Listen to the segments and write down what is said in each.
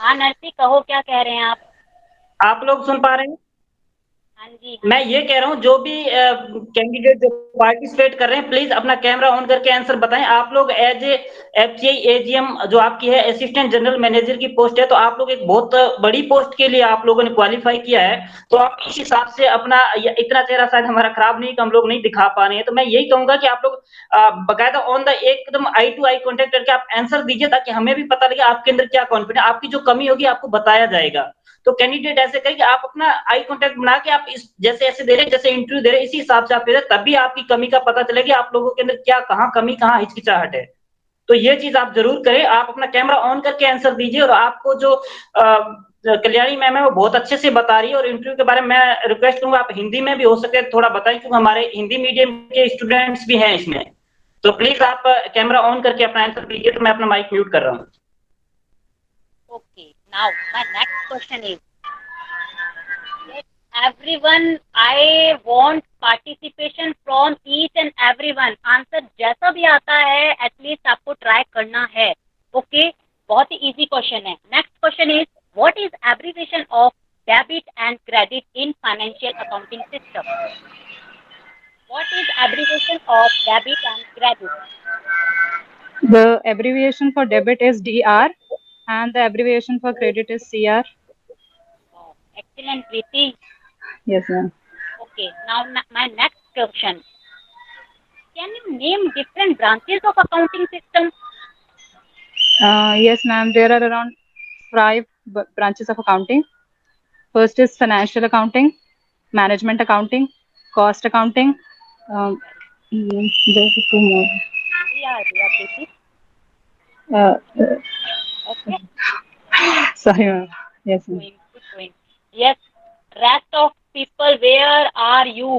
हाँ नरसी, कहो क्या कह रहे हैं आप? आप लोग सुन पा रहे हैं? हाँ जी, हाँ मैं ये जी। कह रहा हूँ जो भी कैंडिडेट जो पार्टिसिपेट कर रहे हैं प्लीज अपना कैमरा ऑन करके आंसर बताएं। आप लोग एज ए एफसीआई एजीएम जो आपकी है असिस्टेंट जनरल मैनेजर की पोस्ट है, तो आप लोग एक बहुत बड़ी पोस्ट के लिए आप लोगों ने क्वालिफाई किया है। तो आप इस हिसाब से अपना इतना चेहरा शायद हमारा खराब नहीं कि हम लोग नहीं दिखा पा रहे हैं, तो मैं यही कहूंगा कि आप लोग बकायदा ऑन द एकदम आई टू आई कॉन्टेक्ट करके आप आंसर दीजिए, ताकि हमें भी पता लगे आपके अंदर क्या कॉन्फिडेंस, आपकी जो कमी होगी आपको बताया जाएगा। तो कैंडिडेट ऐसे करें कि आप अपना आई कांटेक्ट बना के आप इस जैसे ऐसे दे रहे हैं, जैसे इंटरव्यू दे रहे हैं, इसी हिसाब से आप दे रहे हैं, तभी आपकी कमी का पता चलेगा आप लोगों के अंदर क्या कहाँ कमी कहाँ हिचकिचाहट है। तो ये चीज आप जरूर करें, आप अपना कैमरा ऑन करके आंसर दीजिए। और आपको जो कल्याणी मैम है वो बहुत अच्छे से बता रही है, और इंटरव्यू के बारे में मैं रिक्वेस्ट करूंगा आप हिंदी में भी हो सके थोड़ा बताएं, क्योंकि हमारे हिंदी मीडियम के स्टूडेंट्स भी हैं इसमें। तो प्लीज आप कैमरा ऑन करके अपना आंसर दीजिए। तो मैं अपना माइक म्यूट कर रहा हूँ। Okay, now my next question is, let everyone, I want participation from each and everyone. Answer जैसा भी आता है एटलीस्ट आपको ट्राई करना है। ओके, बहुत ही इजी क्वेश्चन है। Next question is, what is abbreviation of debit and credit in financial accounting system? What is abbreviation of debit and credit? The abbreviation for debit is DR and the abbreviation for credit is CR. Excellent, Preeti. Yes, ma'am. Okay, now my next question. Can you name different branches of accounting system? Yes, ma'am. There are around five branches of accounting. First is financial accounting, management accounting, cost accounting. There's two more. Yeah, Preeti. Uh, Okay, sorry, ma'am. Yes, ma'am. keep going. Yes, rest of people, where are you?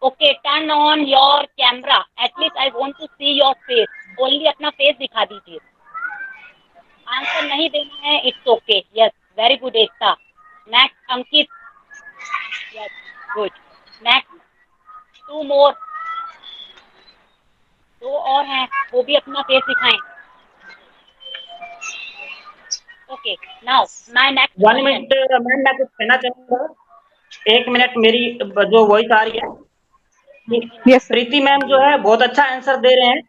Okay, turn on your camera. At least I want to see your face. Only अपना face दिखा दीजिए। Answer नहीं देना है, it's okay. Yes, very good Ekta. Next Ankit. Yes, good. Next, two more, दो और हैं, वो भी अपना फेस दिखाएं। Okay, now my next one question. Minute ma'am, मैं कुछ कहना चाहूंगा। एक मिनट, मेरी जो वॉइस आ रही है। हाँ जी, हाँ Yes, जी। sir. प्रीति मैम जो है बहुत अच्छा आंसर दे रहे हैं।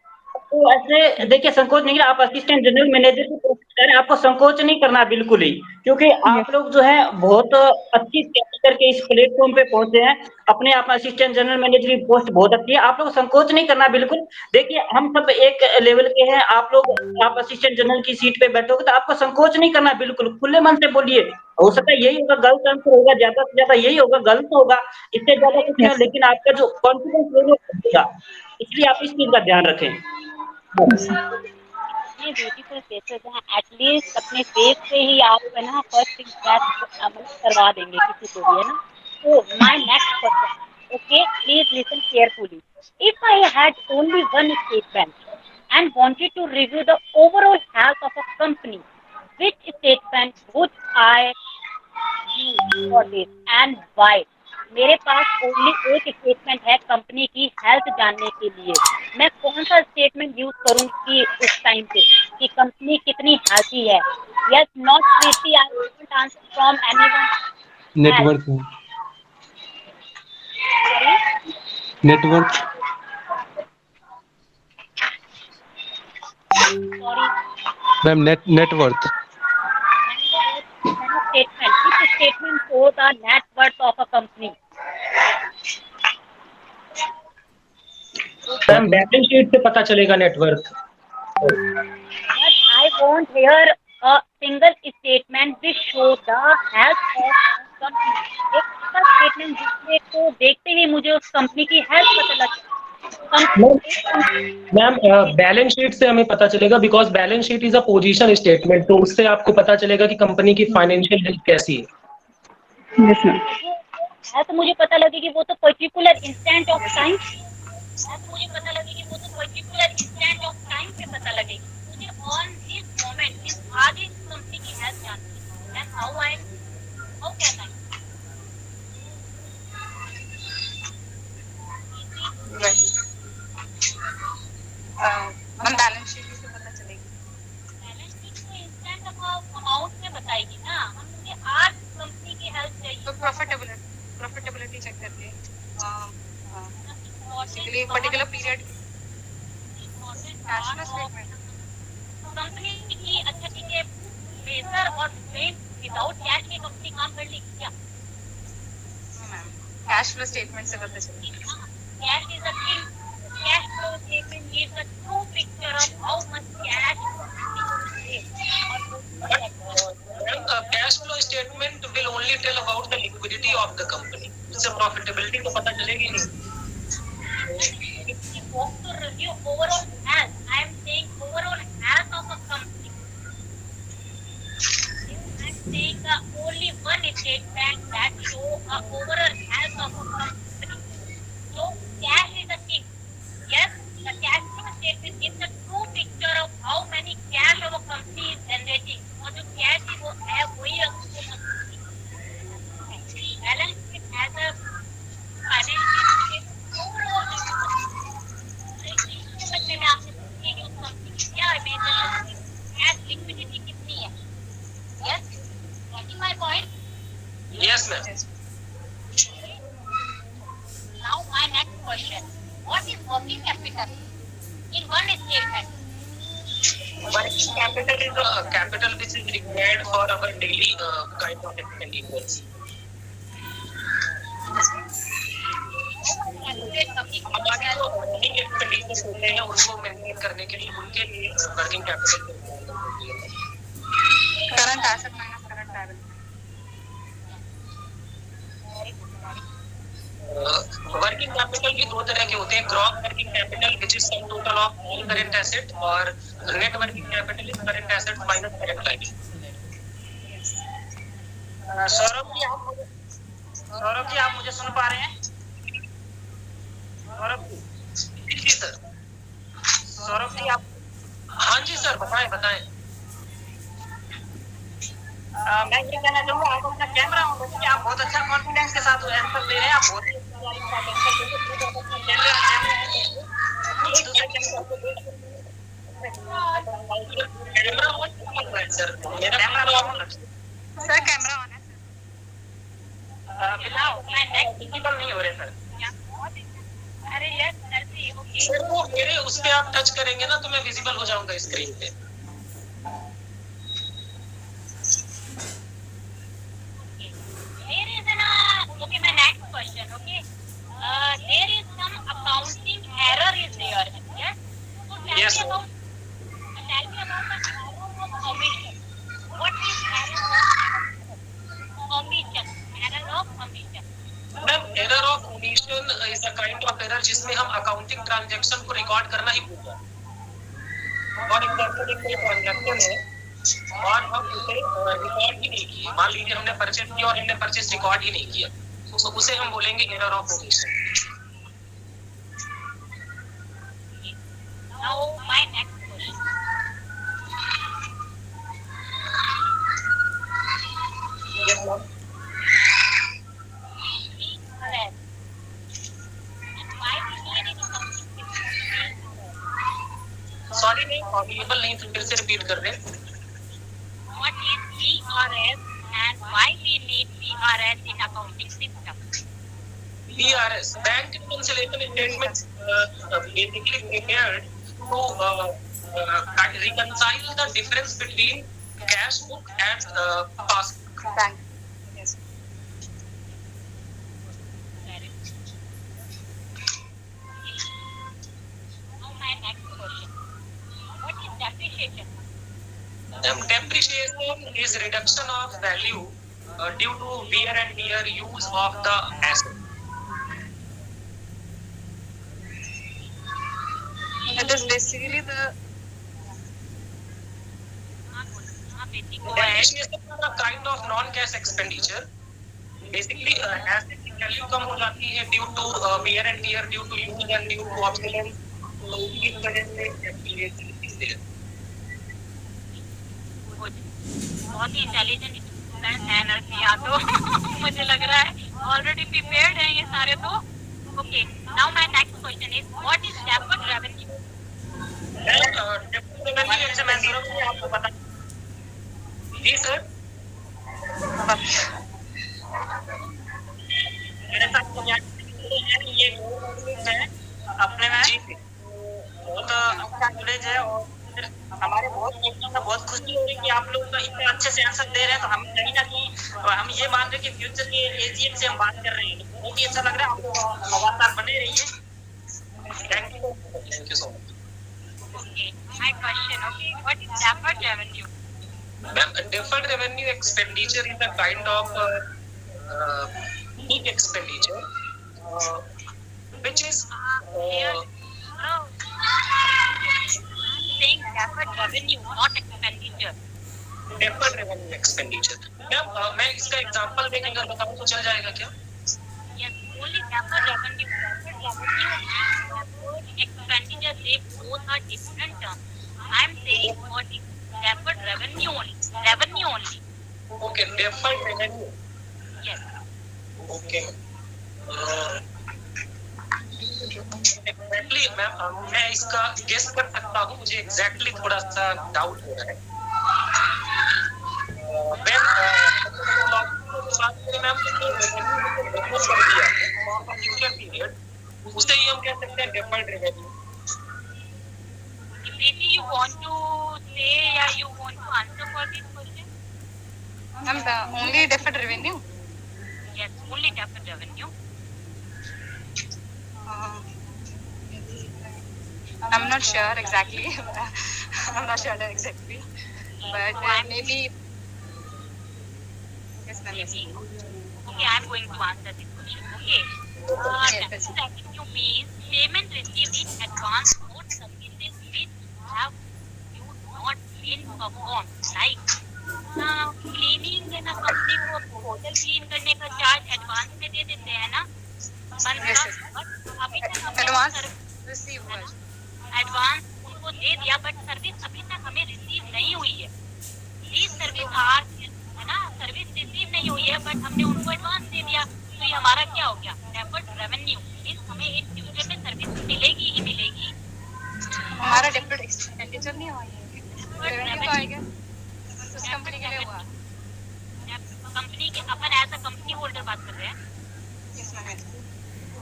तो ऐसे देखिए, संकोच नहीं, आप असिस्टेंट जनरल मैनेजर की पोस्ट कर रहे हैं, आपको संकोच नहीं करना बिल्कुल ही, क्योंकि Yes. आप लोग जो है बहुत अच्छी तैयारी करके इस प्लेटफॉर्म पे पहुंचे हैं। अपने आप असिस्टेंट जनरल मैनेजर की पोस्ट बहुत अच्छी है, आप लोग संकोच नहीं करना बिल्कुल। देखिए हम सब एक लेवल के हैं, आप लोग आप असिस्टेंट जनरल की सीट पे बैठोगे तो आपको संकोच नहीं करना, बिल्कुल खुले मन से बोलिए। हो सकता है यही होगा गलत आंसर होगा, ज्यादा से ज्यादा यही होगा, गलत होगा, इससे ज्यादा अरे कुछ नहीं, Yes, sir. लेकिन आपका जो कॉन्फिडेंस लेवल बढ़ेगा। इसलिए आप इस चीज का ध्यान रखें। Yes, sir. इतने ब्यूटीफुल फेसेस हैं, एटलीस्ट अपने फेस से ही आप है ना फर्स्ट इम्प्रेस करवा देंगे किसी को भी, है ना। तो my next question, okay please listen carefully. If I had only one statement and wanted to review the overall health of a company, which statement would I use for this and why? मेरे पास only एक statement है company की health जानने के लिए। मैं कौन सा स्टेटमेंट यूज करूंगी उस टाइम पे कि कंपनी कितनी हेल्थी है? Yes, not Preeti, I want answer from anyone else. Network है। Sorry, network. Sorry. Ma'am net worth. मैंने statement, which statement show the net worth of a company? Ma'am balance sheet से पता चलेगा network. But I want here a single statement which show the health of a company. एक ऐसा statement जिससे को देखते ही मुझे उस कंपनी की हेल्थ पता लगे। मैम बैलेंस शीट से हमें पता चलेगा, because balance sheet is a position statement, तो उससे आपको पता चलेगा कि कंपनी की फाइनेंशियल हेल्थ कैसी है। Yes, ma'am. है तो मुझे पता लगे कि वो तो पर्टिकुलर इंस्टेंट ऑफ टाइम है, तो मुझे पता लगे कि वो तो पर्टिकुलर इंस्टेंट ऑफ टाइम पे पता लगेगी मुझे ऑन दिस मोमेंट इस आज इस कंपनी की हेल्थ जाननी है। And how can I? हम बैलेंस शीट से पता चलेगी। बैलेंस शीट तो इंस्टेंट अमाउंट में बताएगी एक particular period cashless statement company की, अच्छा ठीक है, पेपर और पेन विदाउट कैश की कंपनी काम कर लेगी क्या? मैम कैश फ्लो स्टेटमेंट से पता चलेगा। Cash is a thing. Cash flow statement gives a true picture of how much cash cash flow statement will only tell about the liquidity of the company, उससे profitability तो पता चलेगी नहीं। if we want to review overall health, I am saying overall health of a company. I am saying only one statement that show a overall health of a company. So cash is a thing. Yes, the cash flow statement gives a true picture of how many cash our company is generating. और जो cash है वो है वही balance sheet as a financial overall में आपने पूछी कि उस कंपनी की क्या इमेज कैश लिक्विडिटी कितनी है? Yes, getting my point? Yes ma'am. Now my next question, what is working capital in one statement? Working capital is a capital which is required for our daily kind of expenditures. हमारे जो running expenditures होते हैं उनको maintain करने के लिए उनके लिए working capital current asset minus current liability. Working capital भी दो तरह के होते हैं, gross working capital which is sum total of all current asset, और net working capital is current asset minus current liability. Saurabh ji आप मुझे सुन पा रहे हैं? सौरभ जी सर, सौरभ जी आप, हाँ जी सर बताएं। मैं ये कहना चाहूँगा, आप अपना कैमरा ऑन रखिए, आप बहुत अच्छा कॉन्फिडेंस के साथ आंसर दे रहे हैं, आप बहुत ही कैमरा ऑन है सर, मेरा कैमरा ऑन है सर, कैमरा ऑन है विजिबल नहीं हो रहे सर। अरे यस जल्दी, ओके। सर वो मेरे उस पे आप टच करेंगे ना तो मैं विजिबल हो जाऊंगा स्क्रीन पे। Here is an okay, my next question, okay. There is some accounting error is there, yes? So Yes, tell me about the error of omission. What is error of omission? Error of omission. Ma'am error of omission is a kind of error जिसमें हम accounting transaction को record करना ही भूल जाते हैं। और example एक कोई ट्रांजैक्शन है और हम उसे रिकॉर्ड ही नहीं किए, मान लीजिए हमने परचेज किया और हमने परचेज रिकॉर्ड ही नहीं किया, तो उसे हम बोलेंगे error of omission. Now my next question. Yes, ma'am. Sorry नहीं अवेलेबल नहीं, तो फिर से रिपीट कर रहे हैं। What is BRS and why we need BRS in accounting system? BRS, Bank Reconciliation Statement, basically prepared to reconcile the difference between cash book and passbook. Bank. Yes Now my next question. What is depreciation? Depreciation is reduction of value due to wear and tear use of the asset. It is basically the Depreciation is a kind of non-cash expenditure. Basically, asset की value कम हो जाती है due to wear and tear, due to use and due to obsolescence. तो इस वजह से depreciation is there. बहुत ही intelligent student है नरसिया, तो मुझे लग रहा है ऑलरेडी प्रिपेयर्ड है ये सारे। तो okay, now my next question is what is deferred revenue? मैं आपको बता जी सर, मेरे साथ ये है अपने में जी बहुत अच्छा नॉलेज है और हमारे बहुत खुशी हो रही है कि आप लोग इतने अच्छे से आंसर दे रहे हैं। तो हम कहीं ना कहीं हम ये मान रहे हैं कि फ्यूचर के एजीएम से हम बात कर रहे हैं, तो बहुत ही अच्छा लग रहा है। आप लोग लगातार बने रहिए। Thank you so much. Okay, my question. Okay, what is deferred revenue? Ma'am, deferred revenue expenditure is a kind of peak expenditure, which is Here, I'm saying deferred revenue, not expenditure. deferred revenue expenditure. Ma'am, मैं इसका example देकर अगर बताऊं तो चल जाएगा क्या? Yes, only deferred revenue. Deferred revenue and deferred expenditure, they both are different terms. I'm saying what is deferred revenue only. Revenue only. Okay, deferred revenue. Yes. Okay. Exactly, ma'am मैं इसका guess कर सकता हूँ, मुझे exactly थोड़ा सा doubt हो रहा है। उसे ही हम कह सकते हैं deferred revenue. Preeti, you want to say or you want to answer for this question? Only deferred revenue. Yes, only deferred revenue. I'm not sure exactly. I'm not sure exactly, but maybe. Yes, ma'am. Maybe. Okay, I'm going to answer this question. Okay. Deferred revenue means payment received in advance for services which have you not been performed. Like cleaning है ना, company को hotel clean करने का charge advance में दे देते हैं ना, but अभी तक हमें एडवांस उनको दे दिया, बट सर्विस अभी तक हमें रिसीव नहीं हुई है। प्लीज सर्विस है ना, सर्विस रिसीव नहीं हुई है, बट हमने उनको एडवांस दे दिया, तो ये हमारा क्या हो गया? Deferred revenue. हमें इन फ्यूचर में सर्विस मिलेगी ही मिलेगी। हमारा डेफर्ड एक्सपेंडिचर नहीं हुआ है, रेवेन्यू तो आएगा उस कंपनी के लिए हुआ। कंपनी के अपन एज अ कंपनी होल्डर बात कर रहे हैं। Yes ma'am.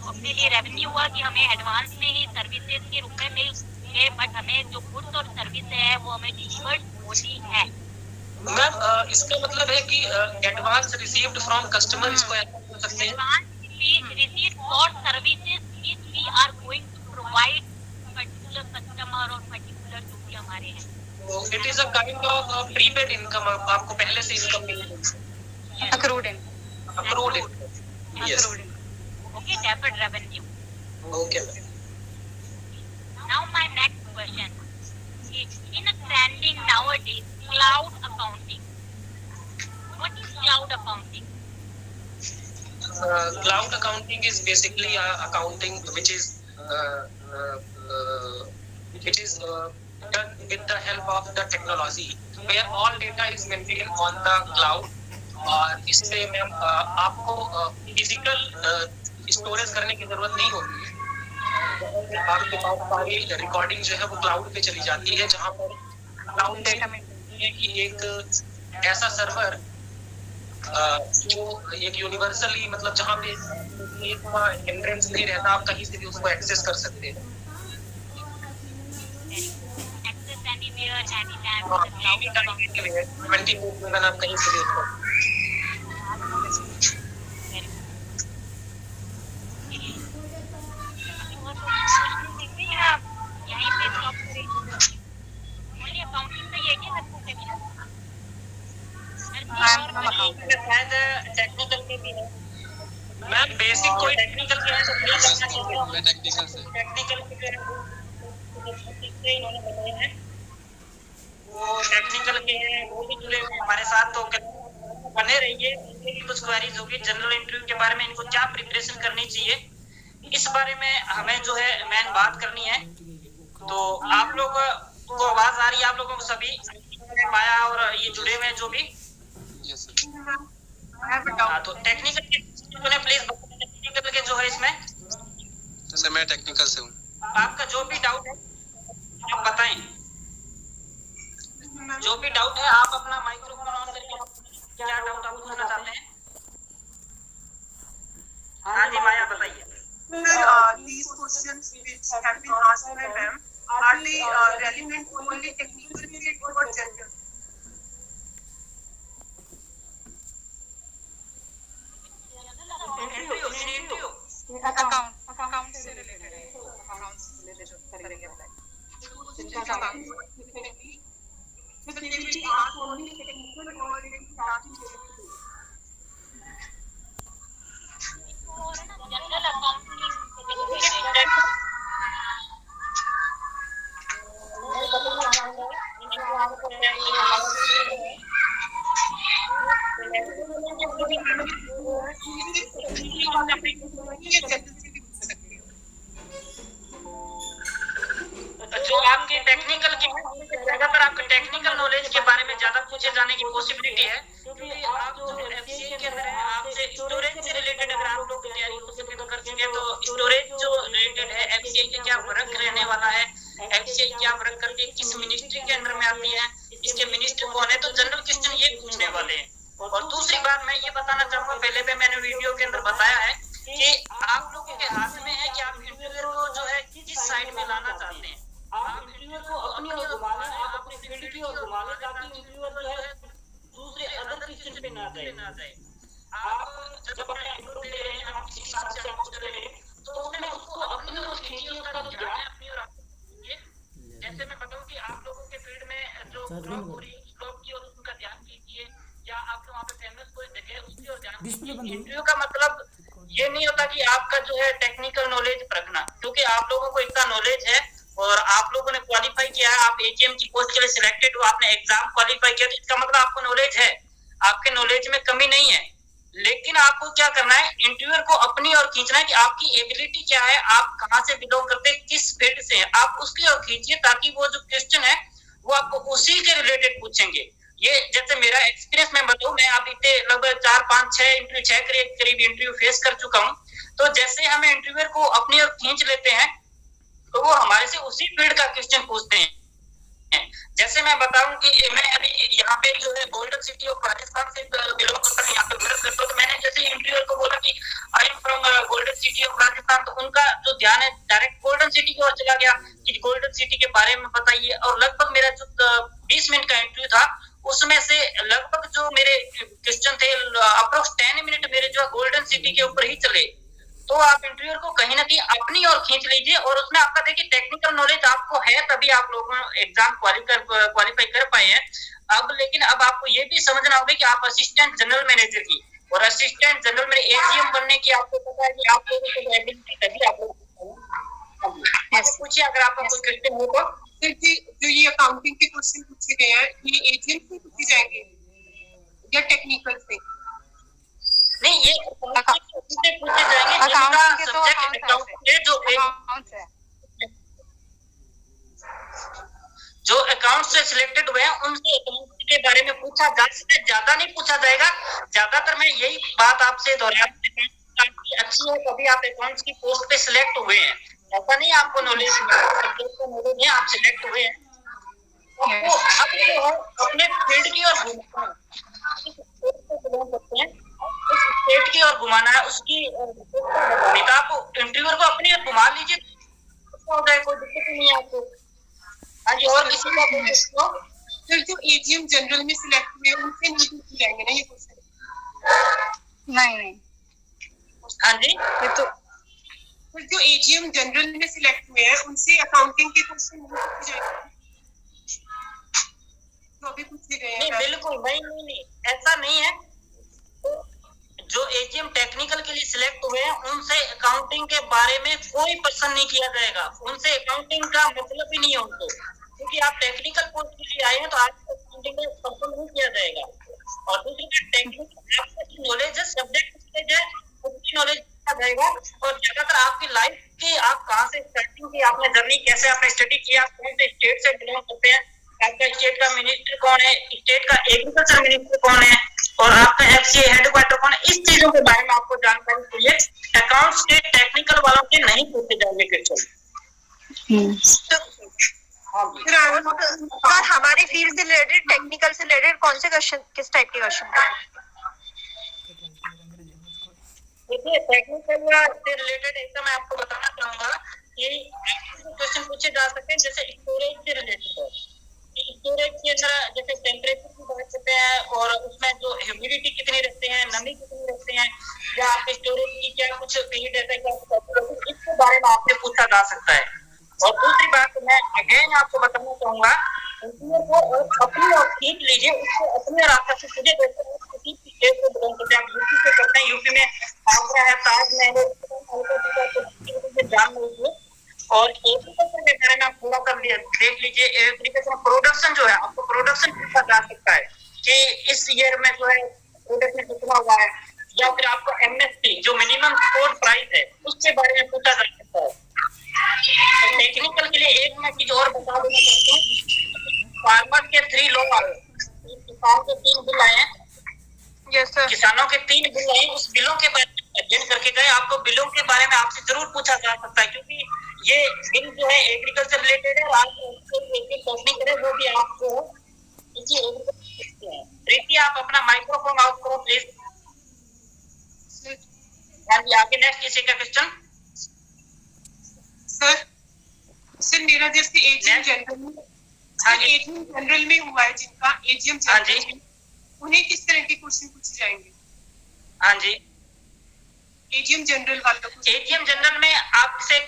अपने लिए रेवेन्यू हुआ कि हमें एडवांस में ही सर्विसेज के रूप में मिल गए, बट हमें जो गुड्स और सर्विस है वो हमें डिलीवर्ड होती है। मैम इसका मतलब है कि एडवांस रिसीव्ड फ्रॉम कस्टमर, इसको ऐसा बोल सकते हैं। Advance received for services which we are going to provide particular customer और पर्टिकुलर जो भी हमारे हैं। तो it is a kind of prepaid income, आपको पहले से इनकम मिलेगी। Accrued income. Accrued income. Yes. Okay, deferred revenue. Okay. Now my next question. In a trending nowadays, cloud accounting. What is cloud accounting? Cloud accounting is basically accounting which is done with the help of the technology, where all data is maintained on the cloud. और इससे ma'am आपको physical storage करने की जरूरत नहीं होती है। आपके पास सारी रिकॉर्डिंग जो है वो क्लाउड पे चली जाती है, जहाँ पर क्लाउड डेटा में एक ऐसा सर्वर जो एक यूनिवर्सली, मतलब जहाँ पे एक हिंड्रेंस नहीं रहता, आप कहीं से भी उसको एक्सेस कर सकते हैं। Access anywhere, anytime. Any time anywhere 24/7 आप कहीं से भी उसको। यहीं पे stop करें। Only accounting का ये क्या है section? शायद टेक्निकल के भी है। मैम बेसिक कोई टेक्निकल के हैं तो प्लीज अपना चीजें मैं टेक्निकल से। टेक्निकल के हैं इन्होंने बताए हैं, वो टेक्निकल के हैं, वो भी जुड़े हुए हमारे साथ। तो बने रहिए। कुछ क्वेरीज होगी जनरल इंटरव्यू के बारे में, इनको क्या प्रिपरेशन करनी चाहिए इस बारे में हमें जो है मैन बात करनी है। तो आप लोग को आवाज आ रही है? आप लोगों को सभी पाया और ये जुड़े हुए हैं जो भी? Yes sir. हाँ, तो टेक्निकल के प्लीज टेक्निकल के जो है इसमें सर मैं टेक्निकल से हूँ। आपका जो भी डाउट है आप बताएं। जो भी डाउट है आप अपना माइक्रोफोन ऑन करके क्या डाउट आप पूछना चाहते हैं? हाँ जी माया बताइए। These questions which only technical related or general? Account से रिलेटेड है, अकाउंट से रिलेटेड जो करेंगे अप्लाई जिनका अकाउंट जनरल अकाउंटिंग जो आपके टेक्निकल की ज्यादातर आपके टेक्निकल नॉलेज के बारे में ज्यादा पूछे जाने की पॉसिबिलिटी है, क्योंकि आप जो एफसीए के अंदर है आपसे स्टोरेज से रिलेटेड अगर आप लोग तैयारी हो सके तो कर सके, तो स्टोरेज जो रिलेटेड है एफसीए के क्या वर्क रहने वाला है, एफसीए क्या वर्क करती है, किस मिनिस्ट्री के अंदर में आती है, इसके मिनिस्टर कौन है, तो जनरल क्वेश्चन ये पूछने वाले हैं। और दूसरी बात मैं ये बताना चाहूंगा, पहले भी मैंने वीडियो के अंदर बताया है कि आप लोगों के हाथ में है कि आप इंटरव्यूअर को जो है किस साइड में लाना चाहते हैं। आप इंटरव्यूअर को अपनी ओर घुमा लें, आप अपने फील्ड की ओर घुमा लें, ताकि इंटरव्यूअर जो है दूसरे अदर क्वेश्चन पे ना जाए। आप जब अपना इंटरव्यू दे रहे हैं, आप किसी हिसाब से आप कर रहे हैं, तो उसमें उसको अपनी ओर खींचिए, उसका जो ध्यान है अपनी ओर खींचिए। जैसे मैं बताऊं कि आप लोगों के फील्ड में जो जॉब हो रही है, जॉब की ओर उनका ध्यान कीजिए, या आपके वहाँ पे फेमस कोई जगह है उसकी ओर ध्यान कीजिए। इंटरव्यू का मतलब ये नहीं होता कि आपका जो है टेक्निकल नॉलेज परखना, क्योंकि आप लोगों को इतना नॉलेज है और आप लोगों ने क्वालिफाई किया है, आप एजीएम की पोस्ट के लिए सिलेक्टेड हो, आपने एग्जाम क्वालिफाई किया, तो इसका मतलब आपको नॉलेज है, आपके नॉलेज में कमी नहीं है। लेकिन आपको क्या करना है, इंटरव्यूअर को अपनी ओर खींचना है कि आपकी एबिलिटी क्या है, आप कहाँ से बिलोंग करते हैं, किस फील्ड से हैं, आप उसकी ओर खींचिए, ताकि वो जो क्वेश्चन है वो आपको उसी के रिलेटेड पूछेंगे। ये जैसे मेरा एक्सपीरियंस मैं बताऊं, मैं आप इतने लगभग 4 5 6 इंटरव्यू 6 करीब इंटरव्यू फेस कर चुका हूं। तो जैसे हम इंटरव्यूअर को अपनी ओर खींच लेते हैं, तो वो हमारे से उसी फील्ड का क्वेश्चन पूछते हैं। जैसे मैं बताऊं कि मैं अभी यहाँ पे जो है गोल्डन सिटी ऑफ राजस्थान से बिलोंग करता हूँ, यहाँ पे वर्क करता हूँ, तो मैंने जैसे इंटरव्यूअर को बोला कि I am from golden city of Rajasthan, तो उनका जो ध्यान है डायरेक्ट गोल्डन सिटी की ओर चला गया कि गोल्डन सिटी के बारे में बताइए। और लगभग मेरा जो 20 मिनट का इंटरव्यू था, उसमें से लगभग जो मेरे क्वेश्चन थे अप्रोक्स 10 मिनट मेरे जो गोल्डन सिटी के ऊपर ही चले। तो आप इंटरव्यूअर को कहीं ना कहीं अपनी ओर खींच लीजिए, और उसमें आपका देखिए टेक्निकल नॉलेज आपको है, तभी आप लोग एग्जाम क्वालिफाई कर पाए हैं। अब लेकिन अब आपको ये भी समझना होगा कि आप असिस्टेंट जनरल मैनेजर की और असिस्टेंट जनरल में एजीएम बनने की आपको पता है कि आप लोगों को एबिलिटी तभी आप लोग पूछिए अगर आपका कोई क्वेश्चन हो तो। जो ये अकाउंटिंग के क्वेश्चन पूछे गए हैं, ये एजीएम से पूछे जाएंगे या टेक्निकल से? नहीं, ये पूछे जाएंगे अकाउंट के, तो जो अकाउंट से सिलेक्टेड हुए हैं उनसे अकाउंट के बारे में पूछा जा सकता है, ज्यादा नहीं पूछा जाएगा। ज्यादातर मैं यही बात आपसे दोहरा, अच्छी है तभी आप अकाउंट्स की पोस्ट पे सिलेक्ट हुए हैं, ऐसा नहीं आपको नॉलेज सब्जेक्ट का नॉलेज है, आप सिलेक्ट हुए हैं। आपको अब जो है अपने फील्ड की ओर घुमाना है, उस स्टेट की ओर घुमाना है, उसकी आपको इंटरव्यूअर को अपनी ओर घुमा लीजिए, हो जाए, कोई दिक्कत नहीं है आपको। हाँ जी, और किसी का फिर जो एजीएम जनरल में सिलेक्ट हुए उनसे नहीं पूछे जाएंगे ना ये क्वेश्चन? नहीं। हाँ जी, ये तो फिर जो एजीएम जनरल में सिलेक्ट हुए हैं उनसे अकाउंटिंग के क्वेश्चन नहीं पूछे जाएंगे जो अभी पूछे गए हैं? नहीं बिल्कुल नहीं, ऐसा नहीं है। जो एजीएम टेक्निकल के लिए सिलेक्ट हुए हैं उनसे अकाउंटिंग के बारे में कोई प्रश्न नहीं किया जाएगा, उनसे अकाउंटिंग का मतलब ही नहीं है उनको, क्योंकि आप टेक्निकल पोस्ट के लिए आए हैं तो आपको अकाउंटिंग का प्रश्न नहीं किया जाएगा। और दूसरी बात, टेक्निकल आपकी नॉलेज है, सब्जेक्ट नॉलेज है, उसकी नॉलेज किया जाएगा। और ज्यादातर आपकी लाइफ की, आप कहाँ से स्टार्टिंग की, आपने जर्नी कैसे आपने स्टडी किया, आप कौन से स्टेट से बिलोंग करते हैं, आपका स्टेट का मिनिस्टर कौन है, स्टेट का एग्रीकल्चर मिनिस्टर कौन है, और आपका एफसीए हेडक्वार्टर कौन है, इस चीजों के बारे में आपको जानकारी चाहिए। अकाउंट्स के टेक्निकल वालों के नहीं पूछे जाएंगे क्वेश्चन। सर हमारी फील्ड से रिलेटेड, टेक्निकल से रिलेटेड कौन से क्वेश्चन, किस टाइप के क्वेश्चन? देखिए टेक्निकल से रिलेटेड ऐसा मैं आपको बताना चाहूंगा कि क्वेश्चन पूछे जा सकते हैं, जैसे स्टोरेज से रिलेटेड है, स्टोरेज के अंदर जैसे टेम्परेचर की बात करते हैं और उसमें जो ह्यूमिडिटी कितनी रखते हैं, नमी कितनी रखते हैं, या आपके स्टोरेज की क्या कुछ पीरियड रहता है, क्या कुछ इसके बारे में आपसे पूछा जा सकता है। और दूसरी बात मैं अगेन आपको बताना चाहूंगा, को अपनी और सीख लीजिए, उसको अपने रास्ते से सीधे देखते हैं, किसी स्टेट से बिलोंग करते हैं, आप यूपी से करते हैं, यूपी में आगरा है, ताजमहल है, जान लीजिए। और एग्रीकल्चर के बारे में आप पूरा कर लिया देख लीजिए, एग्रीकल्चर प्रोडक्शन जो है आपको प्रोडक्शन पूछा जा सकता है कि इस ईयर में जो है प्रोडक्शन कितना हुआ है, या फिर आपको एमएसपी जो मिनिमम सपोर्ट प्राइस है उसके बारे में पूछा जा सकता है। तो टेक्निकल के लिए एक मैं चीज और बता देना चाहता हूँ, फार्मर के 3 लॉ आए, किसान के 3 बिल आए हैं। Yes sir. किसानों के 3 बिल आए, उस बिलों के बारे में अध्ययन करके गए, आपको बिलों के बारे में आपसे जरूर पूछा जा सकता है, क्योंकि ये बिल जो है एग्रीकल्चर रिलेटेड है, आप टेक्निक है वो भी आपको इसी एग्रीकल्चर है। प्रीति आप अपना माइक्रोफोन ऑफ करो प्लीज। हाँ जी, आगे नेक्स्ट किसी का क्वेश्चन? सर मेरा जैसे एजीएम जनरल में, एजीएम जनरल में हुआ है जिनका एजीएम जनरल में, उन्हें किस तरह के क्वेश्चन पूछे जाएंगे? हाँ जी, एजीएम जनरल वाला क्वेश्चन। एजीएम जनरल में आपसे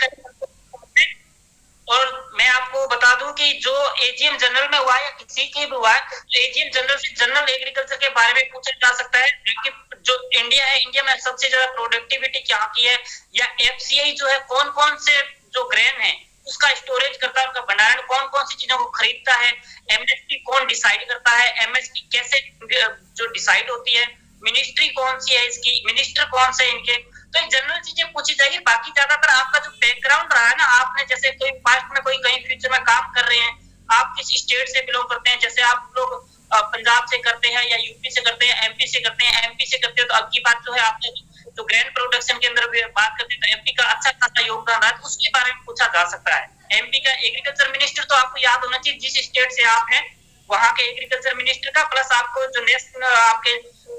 और मैं आपको बता दूं कि जो एजीएम जनरल में हुआ है या किसी के भी हुआ है, तो एजीएम जनरल से जनरल एग्रीकल्चर के बारे में पूछा जा सकता है कि जो इंडिया है, इंडिया में सबसे ज्यादा प्रोडक्टिविटी क्या की है, या एफसीआई जो है कौन कौन से जो ग्रेन है उसका स्टोरेज करता है, उनका भंडारण कौन कौन सी चीजों को खरीदता है, एमएसपी कौन डिसाइड करता है, एमएसपी कैसे जो डिसाइड होती है, मिनिस्ट्री कौन सी है इसकी, मिनिस्टर कौन से इनके, तो जनरल चीजें पूछी जाएगी। बाकी ज्यादातर आपका जो बैकग्राउंड रहा है ना, आपने जैसे कोई पास्ट में कोई कहीं फ्यूचर में काम कर रहे हैं, आप किस स्टेट से बिलोंग करते हैं, जैसे आप लोग पंजाब से करते हैं या यूपी से करते हैं, एमपी से करते हैं, एमपी से करते हैं, तो अब की बात जो है आपने जो ग्रैंड प्रोडक्शन के अंदर बात करते हैं, तो एमपी का अच्छा खासा योगदान रहा है, तो उसके बारे में पूछा जा सकता है। एमपी का एग्रीकल्चर मिनिस्टर तो आपको याद होना चाहिए, जिस स्टेट से आप हैं वहां के एग्रीकल्चर मिनिस्टर का, प्लस आपको जो नेक्स्ट आपके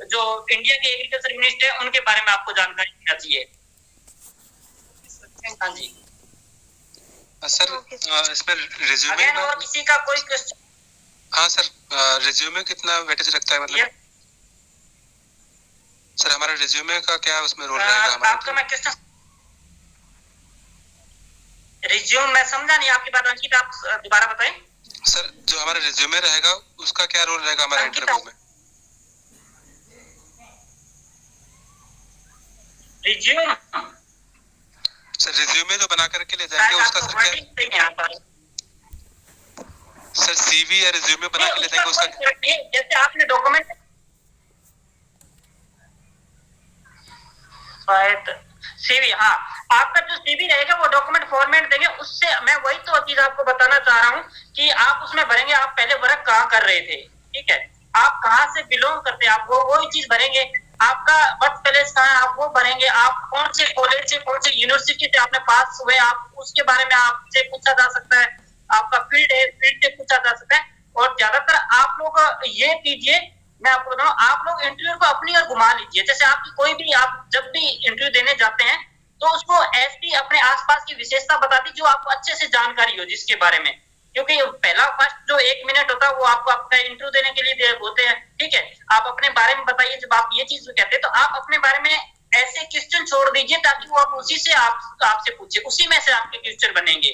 जो इंडिया के एग्रीकल्चर मिनिस्टर है उनके बारे में आपको जानकारी देना चाहिए। हाँ जी सर, इसमें रिज्यूमे में और किसी का कोई क्वेश्चन? हाँ सर, रिज्यूमे कितना वेटेज रखता है, मतलब सर हमारा रिज्यूमे का क्या उसमें रोल रहेगा हमारा? आपका मैं क्वेश्चन रिज्यूम मैं समझा नहीं आपकी बात, अंकित आप दोबारा बताएं। सर जो हमारा रिज्यूमे रहेगा उसका क्या रोल रहेगा हमारे इंटरव्यू में? रिज्यूम सर रिज्यूमे जो बना करके ले जाएंगे उसका सर क्या? सर सीवी या रिज्यूमे बना के ले जाएंगे उसका, जैसे आपने डॉक्यूमेंट सीवी, हाँ आपका जो सीवी रहेगा वो डॉक्यूमेंट फॉर्मेट देंगे, उससे मैं वही तो चीज आपको बताना चाह रहा हूँ कि आप उसमें भरेंगे आप पहले वर्क कहाँ कर रहे थे, ठीक है, आप कहाँ से बिलोंग करते हैं, आप वही चीज भरेंगे, आपका बर्थ प्लेस कहाँ है आप वो भरेंगे, आप कौन से कॉलेज से कौन से यूनिवर्सिटी से आपने पास हुए आप उसके बारे में आपसे पूछा जा सकता है, आपका फील्ड है फील्ड से पूछा जा सकता है। और ज्यादातर आप लोग ये कीजिए, मैं आपको बताऊं, आप लोग इंटरव्यू को अपनी ओर घुमा लीजिए, जैसे आपकी कोई भी आप जब भी इंटरव्यू देने जाते हैं तो उसको ऐसी अपने आसपास की विशेषता बताती जो आपको अच्छे से जानकारी हो जिसके बारे में, क्योंकि पहला फर्स्ट जो 1 मिनट होता है वो आपको आपका इंटरव्यू देने के लिए होते हैं, ठीक है, आप अपने बारे में बताइए, जब आप ये चीज कहते हैं तो आप अपने बारे में ऐसे क्वेश्चन छोड़ दीजिए ताकि वो आप उसी से आपसे पूछे, उसी में से आपके क्वेश्चन बनेंगे,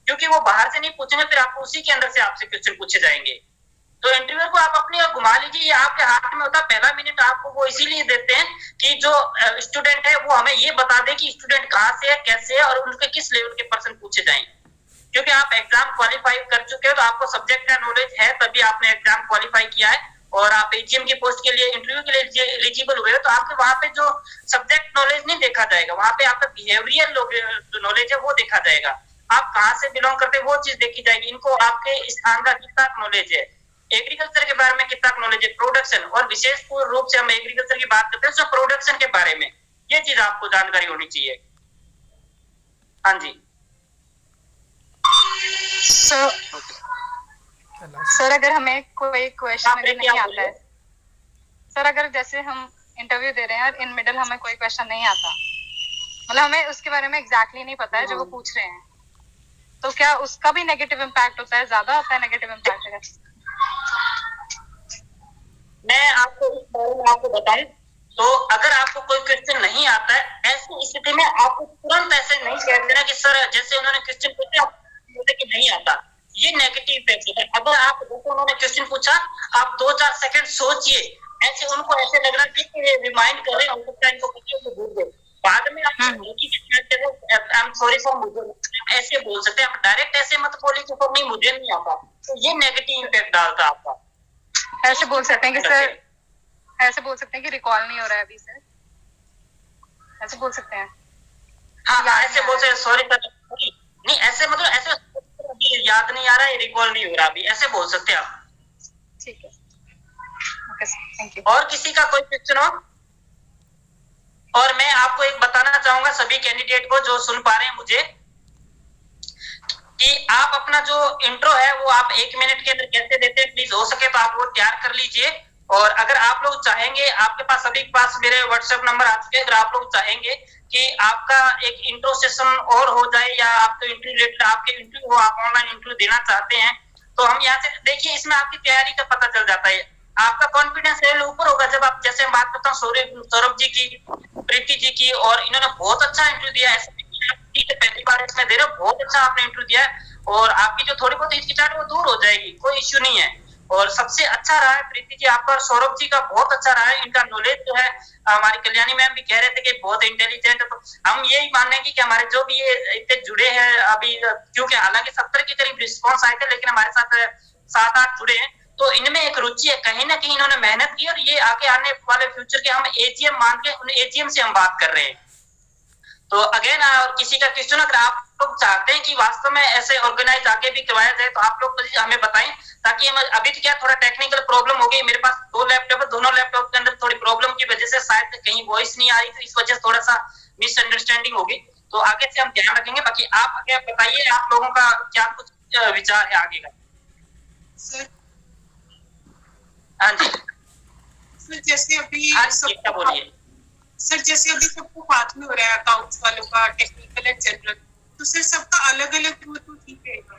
क्योंकि वो बाहर से नहीं पूछेंगे, फिर आपको उसी के अंदर से आपसे क्वेश्चन पूछे जाएंगे। तो इंटरव्यू को आप अपनी ओर घुमा लीजिए, ये आपके हाथ में होता है, पहला मिनट आपको वो इसीलिए देते हैं कि जो स्टूडेंट है वो हमें ये बता दे कि स्टूडेंट कहाँ से है कैसे है और उनके किस लेवल के पर्सन पूछे जाएं, क्योंकि आप एग्जाम क्वालिफाई कर चुके हो तो आपको सब्जेक्ट का नॉलेज है, तभी आपने एग्जाम क्वालिफाई किया है और आप एजीएम की पोस्ट के लिए इंटरव्यू के लिए एलिजिबल हुए हो, तो आपके वहां पे जो सब्जेक्ट नॉलेज नहीं देखा जाएगा, वहां पे आपका बिहेवियरल जो नॉलेज है वो देखा जाएगा, आप कहाँ से बिलोंग करते हैं वो चीज देखी जाएगी, इनको आपके स्थान का कितना नॉलेज है, एग्रीकल्चर के बारे में कितना नॉलेज है, प्रोडक्शन, और विशेष रूप से हम एग्रीकल्चर की बात करते हैं तो प्रोडक्शन के बारे में ये चीज आपको जानकारी होनी चाहिए। हाँ जी सर अगर हमें कोई क्वेश्चन नहीं आता है, सर अगर जैसे हम इंटरव्यू दे रहे हैं और इन मिडल हमें कोई क्वेश्चन नहीं आता, मतलब हमें उसके बारे में एग्जैक्टली नहीं पता है जो वो पूछ रहे हैं, तो क्या उसका भी नेगेटिव इम्पैक्ट होता है, ज्यादा होता है नेगेटिव इम्पैक्ट अगर? मैं आपको इस बारे में आपको बताऊं तो अगर आपको कोई क्वेश्चन नहीं आता है, ऐसी स्थिति में आपको तुरंत ऐसे नहीं कह देना कि सर जैसे उन्होंने क्वेश्चन पूछा आप बोलते कि नहीं आता, ये नेगेटिव इम्पैक्ट है। अगर आप जैसे उन्होंने क्वेश्चन पूछा आप 2-4 सेकंड सोचिए, ऐसे उनको ऐसे लग रहा है कि रिमाइंड कर रहे हैं, हो सकता है इनको कुछ भूल गए, बाद में आप आई एम सॉरी फॉर मुझे ऐसे बोल सकते हैं। आप डायरेक्ट ऐसे मत बोलिए कि सर नहीं मुझे नहीं आता, तो ये नेगेटिव इम्पैक्ट डालता है आपका। ऐसे बोल सकते हैं कि सर, ऐसे बोल सकते हैं कि रिकॉल नहीं हो रहा है अभी सर, ऐसे बोल सकते हैं। हाँ ऐसे बोल सकते हैं सॉरी सर, नहीं ऐसे मतलब ऐसे अभी याद नहीं आ रहा है, रिकॉल नहीं हो रहा अभी, ऐसे बोल सकते हैं आप। ठीक है, ओके सर, थैंक यू। और किसी का कोई क्वेश्चन हो? और मैं आपको एक बताना चाहूंगा सभी कैंडिडेट को जो सुन पा रहे हैं मुझे, कि आप अपना जो इंट्रो है वो आप 1 मिनट के अंदर कैसे देते हैं, प्लीज हो सके तो आप वो तैयार कर लीजिए। और अगर आप लोग चाहेंगे, आपके पास सभी के पास मेरे व्हाट्सएप नंबर आ चुके हैं, अगर आप लोग चाहेंगे कि आपका एक इंट्रो सेशन और हो जाए या आपको इंटरव्यू रिलेटेड आपके इंटरव्यू हो, आप ऑनलाइन इंटरव्यू देना चाहते हैं, तो हम यहाँ से देखिए इसमें आपकी तैयारी का पता चल जाता है। आपका कॉन्फिडेंस लेवल ऊपर होगा जब आप, जैसे मैं बात करता हूँ सौरभ जी की, प्रीति जी की, और इन्होंने बहुत अच्छा इंटरव्यू दिया है, पहली बार इसमें दे रहे हो, बहुत अच्छा आपने इंटरव्यू दिया है, और आपकी जो थोड़ी बहुत हिचकिचाहट वो दूर हो जाएगी, कोई इश्यू नहीं है। और सबसे अच्छा रहा है प्रीति जी आपका, और सौरभ जी का बहुत अच्छा रहा है, इनका नॉलेज जो है, हमारी कल्याणी मैम भी कह रहे थे कि बहुत इंटेलिजेंट है, तो हम यही मानेंगे कि हमारे जो भी ये इतने जुड़े हैं अभी, क्योंकि हालांकि 70 के करीब रिस्पॉन्स आए थे, लेकिन हमारे साथ 7-8 जुड़े हैं, तो इनमें एक रुचि है, कहीं ना कहीं इन्होंने मेहनत की, और ये आगे आने वाले फ्यूचर के हम एजीएम मान के उन एजीएम से हम बात कर रहे हैं। तो अगेन किसी का क्वेश्चन अगर आप लोग चाहते हैं कि वास्तव में ऐसे ऑर्गेनाइज आगे भी करवाया जाए, तो आप लोग हमें बताएं, ताकि हम अभी तो क्या थोड़ा टेक्निकल प्रॉब्लम हो गई, मेरे पास 2 लैपटॉप है, दोनों लैपटॉप के अंदर थोड़ी प्रॉब्लम की वजह से शायद कहीं वॉइस नहीं आ रही, तो इस वजह से थोड़ा सा मिसअंडरस्टैंडिंग होगी, तो आगे से हम ध्यान रखेंगे। बाकी आप आगे बताइए, आप लोगों का क्या कुछ विचार है आगे का? हाँ जी सर, जैसे अभी क्या बोलिए सर, जैसे अभी सबको हाथ में हो रहा है अकाउंट्स वालों का, टेक्निकल एंड जनरल, तो सर सबका अलग अलग हो तो ठीक रहेगा।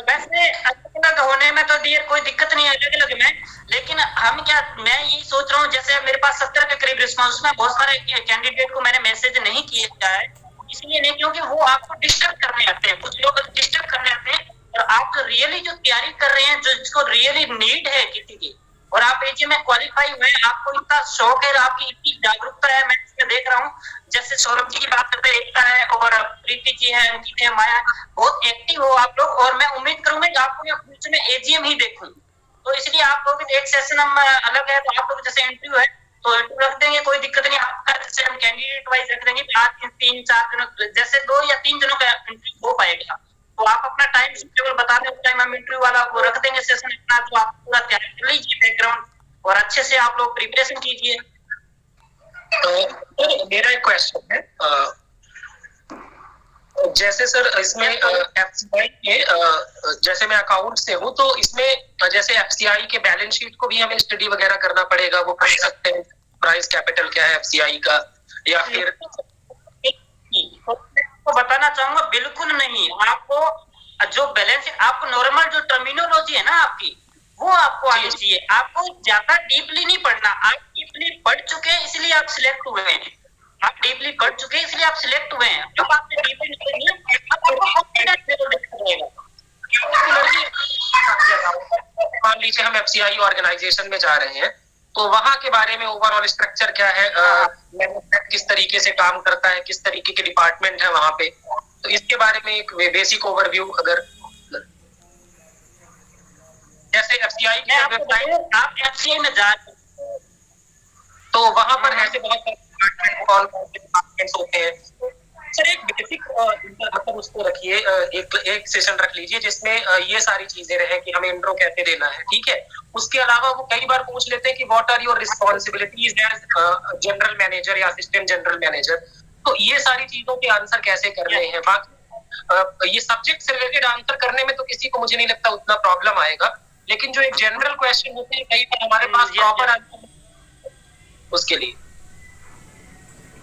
वैसे अलग अलग होने में तो डियर कोई दिक्कत नहीं है अलग अलग में, लेकिन हम क्या, मैं यही सोच रहा हूँ, जैसे मेरे पास 70 के करीब रिस्पॉन्स में, बहुत सारे कैंडिडेट को मैंने मैसेज नहीं किया है, इसलिए नहीं क्योंकि वो आपको डिस्टर्ब करने आते हैं, कुछ लोग डिस्टर्ब करने आते हैं, और आप तो रियली जो तैयारी कर रहे हैं, जो जिसको रियली नीड है किसी की, और आप एजीएम में क्वालिफाई हुए, आपको इतना शौक है, आपकी इतनी जागरूकता है, मैं इसमें देख रहा हूँ, जैसे सौरभ जी की बात करते हैं, एकता है, और प्रीति जी है, अंकित है, माया, बहुत एक्टिव हो आप लोग, और मैं उम्मीद करूंगा कि आपको फ्यूचर में एजीएम ही देखूं, तो इसलिए आप लोग एक सेशन हम अलग है, तो आप लोग जैसे इंटरव्यू है तो इंटरव्यू रख देंगे, कोई दिक्कत नहीं, आपका जैसे हम कैंडिडेट वाइज रख देंगे, आज 3-4 दिनों, जैसे 2 या 3 दिनों का इंटरव्यू हो पाएगा, तो आप अपना टाइम शेड्यूल बता दें, उस टाइम हम इंटरव्यू वाला वो रख देंगे सेशन अपना, तो आप पूरा तैयार कर लीजिए बैकग्राउंड, और अच्छे से आप लोग प्रिपरेशन कीजिए। तो मेरा एक क्वेश्चन है, जैसे सर इसमें एफसीआई के, जैसे मैं अकाउंट से हूँ, तो इसमें जैसे एफसीआई के बैलेंस शीट को भी हमें स्टडी वगैरह करना पड़ेगा, वो पढ़ सकते हैं प्राइस कैपिटल क्या है एफसीआई का, या फिर आपको बताना चाहूंगा बिल्कुल नहीं, आपको जो बैलेंस शीट, आपको नॉर्मल जो टर्मिनोलॉजी है ना आपकी, वो आपको आनी चाहिए, आपको ज्यादा डीपली नहीं पढ़ना, आप डीपली पढ़ चुके हैं इसलिए आप सिलेक्ट हुए हैं, आप डीपली पढ़ चुके हैं इसलिए आप सिलेक्ट हुए हैं, जब आपने डीपली नहीं पढ़ी है आपको कॉन्फिडेंस लेवल दिखेगा। मान लीजिए हम एफसीआई ऑर्गेनाइजेशन में जा रहे हैं, तो वहां के बारे में ओवरऑल स्ट्रक्चर क्या है, किस तरीके से काम करता है, किस तरीके के डिपार्टमेंट है वहां पे, तो इसके बारे में एक बेसिक ओवरव्यू अगर, जैसे एफसीआई की वेबसाइट, आप एफसीआई में जा रहे हैं तो वहां पर ऐसे बहुत सारे डिपार्टमेंट्स होते हैं। सर एक बेसिक मतलब उसको रखिए, एक सेशन रख लीजिए जिसमें ये सारी चीजें रहे कि हमें इंट्रो कैसे देना है, ठीक है। उसके अलावा वो कई बार पूछ लेते हैं कि what are your responsibilities as general manager या असिस्टेंट जनरल मैनेजर, तो ये सारी चीजों के आंसर कैसे करने हैं। बाकी ये सब्जेक्ट से रिलेटेड आंसर करने में तो किसी को मुझे नहीं लगता उतना प्रॉब्लम आएगा, लेकिन जो एक जनरल क्वेश्चन होते हैं कई बार हमारे पास प्रॉपर आंसर उसके लिए।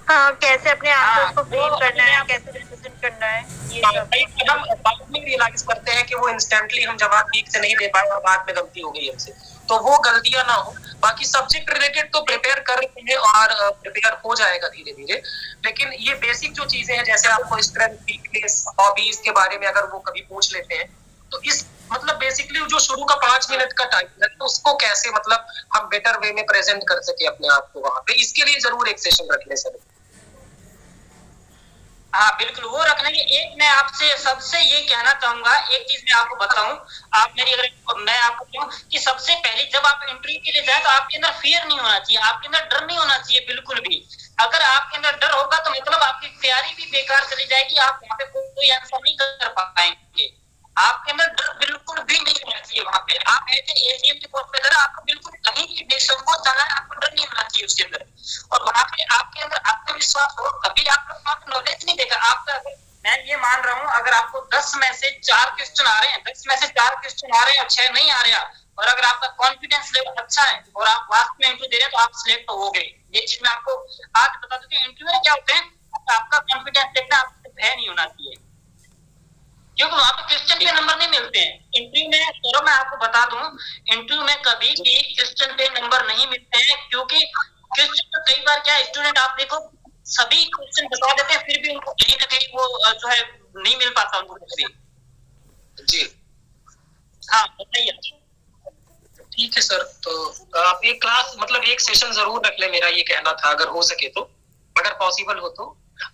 हाँ, कैसे अपने आंसर्स को फ्रेम करना है, कैसे रिप्रेजेंट करना है, ये सब। हम बाद में रियलाइज करते हैं कि वो इंस्टेंटली हम जवाब ठीक से नहीं दे पाए और बाद में गलती हो गई हमसे, तो वो गलतियां ना हो। बाकी सब्जेक्ट रिलेटेड तो प्रिपेयर कर रहे हैं और प्रिपेयर हो जाएगा धीरे धीरे, लेकिन ये बेसिक जो चीजें हैं, जैसे आपको स्ट्रेंथ, वीकनेस, हॉबीज के बारे में अगर वो कभी पूछ लेते हैं, तो इस मतलब बेसिकली जो शुरू का 5 मिनट का टाइम है, तो उसको कैसे मतलब हम बेटर वे में प्रेजेंट कर सके अपने आप को वहां पे, इसके लिए जरूर एक सेशन रख ले सर। हाँ बिल्कुल, वो रख लेंगे। एक मैं आपसे सबसे ये कहना चाहूंगा, एक चीज मैं आपको बताऊं, आप मेरी अगर मैं आपको कहूं कि सबसे पहले जब आप इंटरव्यू के लिए जाए तो आपके अंदर फियर नहीं होना चाहिए, आपके अंदर डर नहीं होना चाहिए बिल्कुल भी। अगर आपके अंदर डर होगा तो मतलब आपकी तैयारी भी बेकार चली जाएगी, आप वहाँ पे कोई आंसर नहीं कर पाएंगे। आपके अंदर डर बिल्कुल भी नहीं होना चाहिए वहाँ पे। आप ऐसे एजीएम के पोस्ट पे करें, आपको बिल्कुल कहीं भी निसंकोच जाना है, आपको डर नहीं होना चाहिए उसके अंदर। और वहाँ पे आपके अंदर आत्मविश्वास हो, कभी आपको नॉलेज नहीं देगा आपका। मैं ये मान रहा हूँ, अगर आपको 10 में से 4 क्वेश्चन आ रहे हैं, 10 में से 4 क्वेश्चन आ रहे हैं और 6 नहीं आ रहे हैं, और अगर आपका कॉन्फिडेंस लेवल अच्छा है और आप वास्तव में इंटरव्यू दे रहे हैं, तो आप सिलेक्ट हो गए। ये चीज मैं आपको आज बता दूं कि इंटरव्यू में क्या होते हैं, आपका कॉन्फिडेंस देखना, आपको भय नहीं होना चाहिए, क्योंकि वहां पे क्वेश्चन पे नंबर नहीं मिलते हैं। इंटरव्यू में चलो मैं आपको बता दूं, इंटरव्यू में कभी भी क्वेश्चन पे नंबर नहीं मिलते हैं, क्योंकि क्वेश्चन तो कई बार क्या स्टूडेंट आप देखो सभी क्वेश्चन बता देते हैं, फिर भी उनको कहीं ना कहीं वो जो है नहीं मिल पाता उनको भी। जी हाँ बताइए। ठीक है सर, तो आप एक क्लास मतलब एक सेशन जरूर रख ले, मेरा ये कहना था, अगर हो सके तो, अगर पॉसिबल हो तो,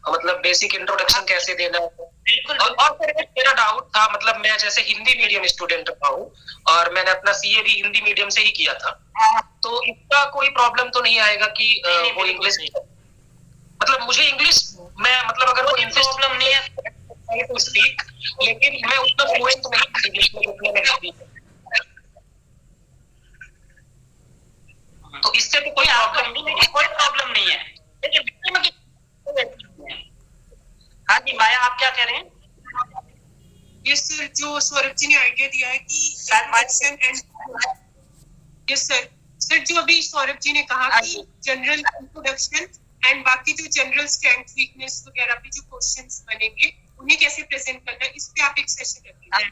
मतलब बेसिक इंट्रोडक्शन कैसे देना है। बिल्कुल। और फिर मेरा डाउट था, मतलब मैं जैसे हिंदी मीडियम स्टूडेंट रहा हूँ और मैंने अपना सीए भी हिंदी मीडियम से ही किया था, तो इसका कोई प्रॉब्लम तो नहीं आएगा कि वो इंग्लिश, मतलब मुझे इंग्लिश में मतलब अगर वो इंग्लिश प्रॉब्लम नहीं है तो स्पीक, लेकिन मैं उतना फ्लुएंट नहीं इंग्लिश में जितना मैं हिंदी में, तो इससे तो कोई प्रॉब्लम नहीं है। हाँ जी माया, आप क्या कह रहे हैं? यस सर, जो सौरभ जी ने आइडिया दिया है कि यस सर, सर जो अभी सौरभ जी ने कहा कि जनरल इंट्रोडक्शन एंड बाकी जो जनरल स्ट्रेंथ, वीकनेस वगैरह पे जो क्वेश्चंस बनेंगे उन्हें कैसे प्रेजेंट करना है, इस पे आप एक सेशन रखेंगे।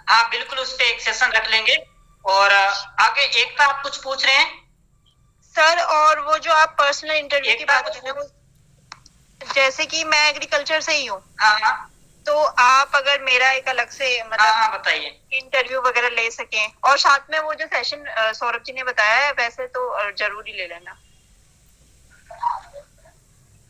हाँ बिल्कुल, उस पे एक सेशन रख लेंगे। और आगे एकता आप कुछ पूछ रहे हैं सर? और वो जो आप पर्सनल इंटरव्यू की बात कर रहे हैं, जैसे कि मैं एग्रीकल्चर से ही हूँ, तो आप अगर मेरा एक अलग से मतलब बताइए इंटरव्यू वगैरह ले सकें, और साथ में वो जो सेशन सौरभ जी ने बताया है वैसे तो जरूरी ले लेना।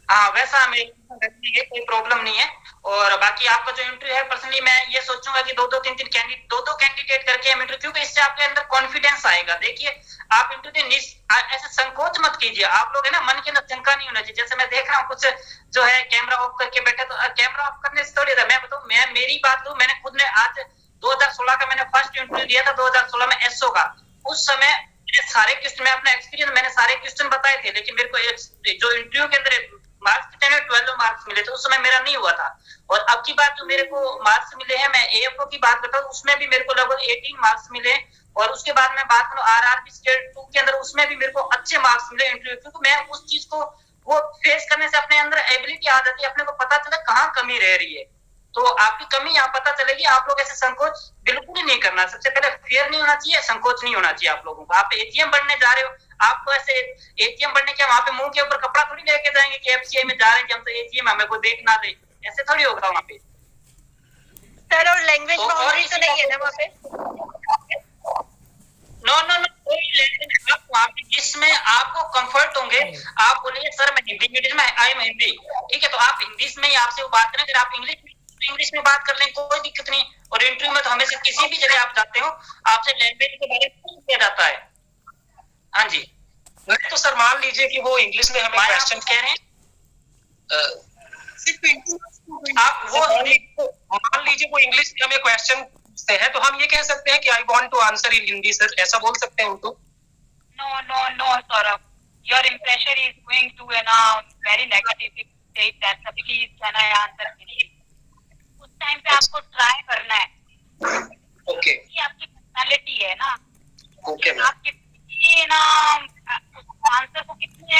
हाँ वैसा हमें कोई प्रॉब्लम नहीं है। और बाकी आपका जो इंटरव्यू है, पर्सनली मैं ये सोचूंगा कि दो दो कैंडिडेट करके हम इंटरव्यू, क्योंकि इससे आपके अंदर कॉन्फिडेंस आएगा। देखिए आप इंटरव्यू ऐसे संकोच मत कीजिए, आप लोग है ना, मन के अंदर शंका नहीं होना चाहिए। जैसे मैं देख रहा हूँ कुछ जो है कैमरा ऑफ करके बैठे, तो कैमरा ऑफ करने से थोड़ी, मैं बताऊँ, मैं मेरी बात लूँ, मैंने खुद ने आज 2016 का मैंने फर्स्ट इंटरव्यू दिया था, 2016 में एसओ का। उस समय सारे क्वेश्चन, मैं अपना एक्सपीरियंस, मैंने सारे क्वेश्चन बताए थे, लेकिन मेरे को जो इंटरव्यू के अंदर मार्क्स 12 मार्क्स मिले थे, उस समय मेरा नहीं हुआ था। और अब की बात जो मेरे को मार्क्स मिले हैं, मैं एएफओ की बात करता हूँ, उसमें भी मेरे को लगभग 18 मार्क्स मिले। और उसके बाद मैं बात करूँ आरआरबी स्टेट 2 के अंदर, उसमें भी मेरे को अच्छे मार्क्स मिले इंटरव्यू, क्योंकि मैं उस चीज को वो फेस करने से अपने अंदर एबिलिटी आ जाती है, अपने को पता चला कहाँ कमी रह रही है। तो आपकी कमी यहाँ पता चलेगी। आप लोग ऐसे संकोच बिल्कुल ही नहीं करना। सबसे पहले फियर नहीं होना चाहिए, संकोच नहीं होना चाहिए आप लोगों को। आप एजीएम बनने जा रहे हो, आपको ऐसे एजीएम बनने के वहां पे मुंह के ऊपर कपड़ा थोड़ी लेके जाएंगे कि एफसीआई में जा रहे हैं कि हम तो एजीएम, हमें कोई देख ना दे, ऐसे थोड़ी होगा वहां पे। सर और लैंग्वेज बाउंड्री तो नहीं है ना वहाँ पे? नो, कोई लैंग्वेज आप वहाँ पे जिसमें आपको कंफर्ट होंगे, आप बोलिए सर मैं हिंदी मीडियम में, आई एम हिंदी, ठीक है, तो आप इंग्लिश में ही आपसे वो बात करें। अगर आप इंग्लिश में बात कर लें कोई दिक्कत नहीं। और इंटरव्यू में तो हमेशा किसी भी जगह आप जाते हो, आपसे लैंग्वेज के बारे में पूछ लिया जाता है। हाँ जी, तो सर मान लीजिए कि वो इंग्लिश में हमें क्वेश्चन कह रहे हैं, आप वो मान लीजिए वो इंग्लिश में हमें क्वेश्चन पूछते हैं, तो हम ये कह सकते हैं कि I want to answer in Hindi sir, ऐसा बोल सकते हैं उनको? No, Saurabh. Your impression is going to very negative. If you say that, please can I answer Hindi? उस टाइम पे आपको ट्राई करना है। ओके, ये आपकी पर्सनालिटी है ना। ओके, आप कितनी ना आंसर को कितने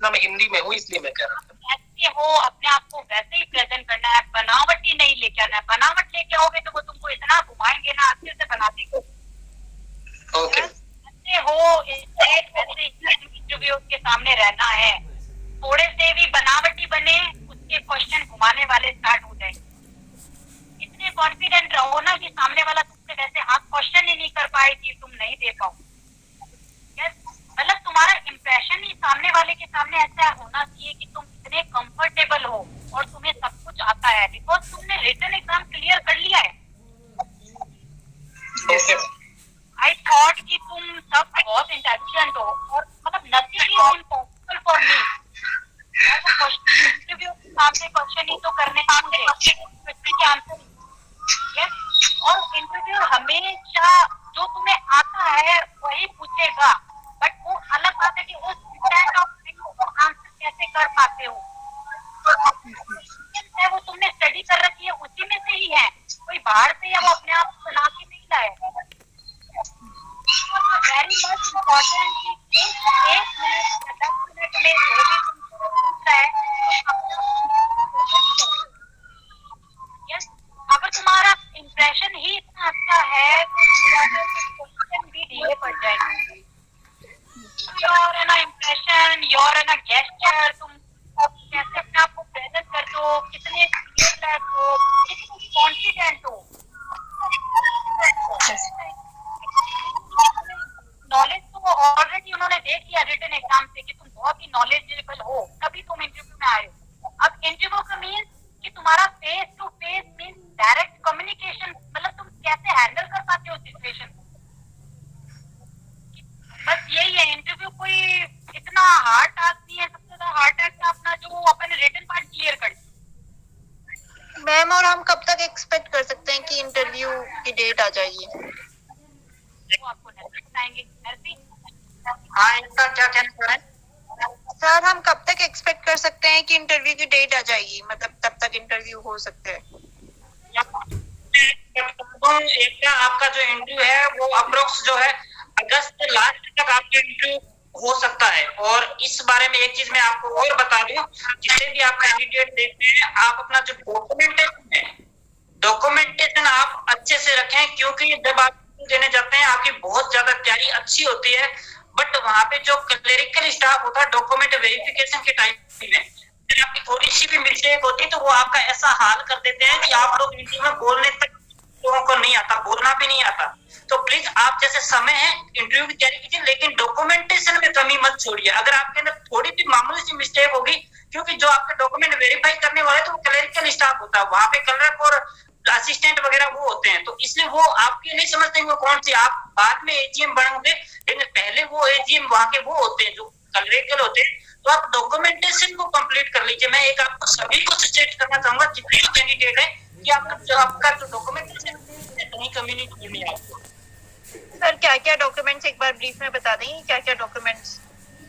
इतना मैं हिंदी में हूँ इसलिए मैं कह रहा था। ऐसे हो अपने आप को वैसे ही प्रेजेंट करना है, बनावटी नहीं लेके आना है। बनावट लेके आओगे तो वो तुमको इतना घुमाएंगे ना, अच्छे से बना देंगे। ओके ऐसे हो वैसे इंटरव्यू के सामने रहना है। थोड़े से भी बनावटी बने, उसके क्वेश्चन घुमाने वाले स्टार्ट हो जाए। इतने कॉन्फिडेंट रहो ना कि सामने वाला तुमसे वैसे क्वेश्चन ही नहीं कर पाए कि तुम नहीं दे पाओ। मतलब तुम्हारा इंप्रेशन ही सामने वाले के सामने ऐसा होना चाहिए कि तुम इतने कंफर्टेबल हो और तुम्हें सब कुछ आता है, बिकॉज तुमने रिटन एग्जाम क्लियर कर लिया है। आई थॉट कि तुम सब बहुत इंटेलिजेंट हो और मतलब nothing is impossible for me. Interview के सामने क्वेश्चन ही तो करने का मुझे के आंसर। और इंटरव्यू हमेशा जो तुम्हें आता है वही पूछेगा, बट वो अलग बात है कि उस स्टैंड ऑफ को आंसर कैसे कर पाते हो। वो तुमने स्टडी कर रखी है, उसी में से ही है, कोई बाहर से या वो अपने आप बना के नहीं लाए। वेरी मच इम्पोर्टेंट कि 1 मिनट या 10 मिनट में जो भी तुमको पूछ रहा है यस, अगर तुम्हारा इंप्रेशन ही इतना अच्छा है तो क्वेश्चन भी ढीले पड़ जाएंगे। योर है ना इंप्रेशन, योर है ना गेस्चर, तुम कैसे अपने आप को प्रेजेंट करते हो, कितने क्लियर हो, कितने कॉन्फिडेंट हो। नॉलेज तो ऑलरेडी उन्होंने देख लिया रिटन एग्जाम से कि तुम बहुत ही नॉलेजेबल हो, तभी तुम इंटरव्यू में आए हो। अब इंटरव्यू का मीन्स कि तुम्हारा face to face means direct communication, मतलब तुम कैसे हैंडल कर पाते हो सिचुएशन। बस यही है, इंटरव्यू कोई इतना हार्ड टास्क नहीं है। सबसे ज्यादा हार्ड टास्क अपना जो अपने रिटन पार्ट क्लियर कर। मैम और हम कब तक एक्सपेक्ट कर सकते हैं कि इंटरव्यू की डेट आ जाएगी? वो आपको नेक्स्ट बताएंगे। हाँ, इनका क्या कहना है सर, हम कब तक एक्सपेक्ट कर सकते हैं कि इंटरव्यू की डेट आ जाएगी, मतलब तब तक इंटरव्यू हो सकते हैं? एक आपका जो इंटरव्यू है वो अप्रोक्स जो है अगस्त लास्ट तक आपका इंटरव्यू हो सकता है। और इस बारे में एक चीज मैं आपको और बता दूं, जिसे भी आप कैंडिडेट देखते हैं, आप अपना जो डॉक्यूमेंटेशन है, डॉक्यूमेंटेशन आप अच्छे से रखें, क्योंकि जब आप देने जाते हैं आपकी बहुत ज्यादा तैयारी अच्छी होती है, बट वहां पे जो क्लरिकल स्टाफ होता है डॉक्यूमेंट वेरिफिकेशन के टाइम में आपकी थोड़ी सी भी मिस्टेक होती है तो वो आपका ऐसा हाल कर देते हैं कि आप लोग इंटरव्यू में बोलने तक लोगों को नहीं आता, बोलना भी नहीं आता। तो प्लीज आप जैसे समय है इंटरव्यू की तैयारी कीजिए, लेकिन डॉक्यूमेंटेशन में कमी मत छोड़िए। अगर आपके अंदर थोड़ी भी मामूली सी मिस्टेक होगी, क्योंकि जो आपके डॉक्यूमेंट वेरीफाई करने वाले तो वो क्लरिकल स्टाफ होता है, वहां पे क्लर्क और असिस्टेंट वगैरह वो होते हैं, तो इसलिए वो आपके नहीं समझते वो कौन सी, आप बाद में एजीएम बनोगे, लेकिन पहले वो एजीएम वहां के वो होते हैं जो क्लरिकल होते हैं। तो आप डॉक्यूमेंटेशन को कंप्लीट कर लीजिए। मैं एक आपको सभी को सजेस्ट करना चाहूंगा जितने भी कैंडिडेट है कि आपका जो डॉक्यूमेंटेशन कहीं कमी नहीं छोड़नी है आपको। सर, क्या क्या डॉक्यूमेंट्स एक बार ब्रीफ में बता देंगे, क्या क्या डॉक्यूमेंट्स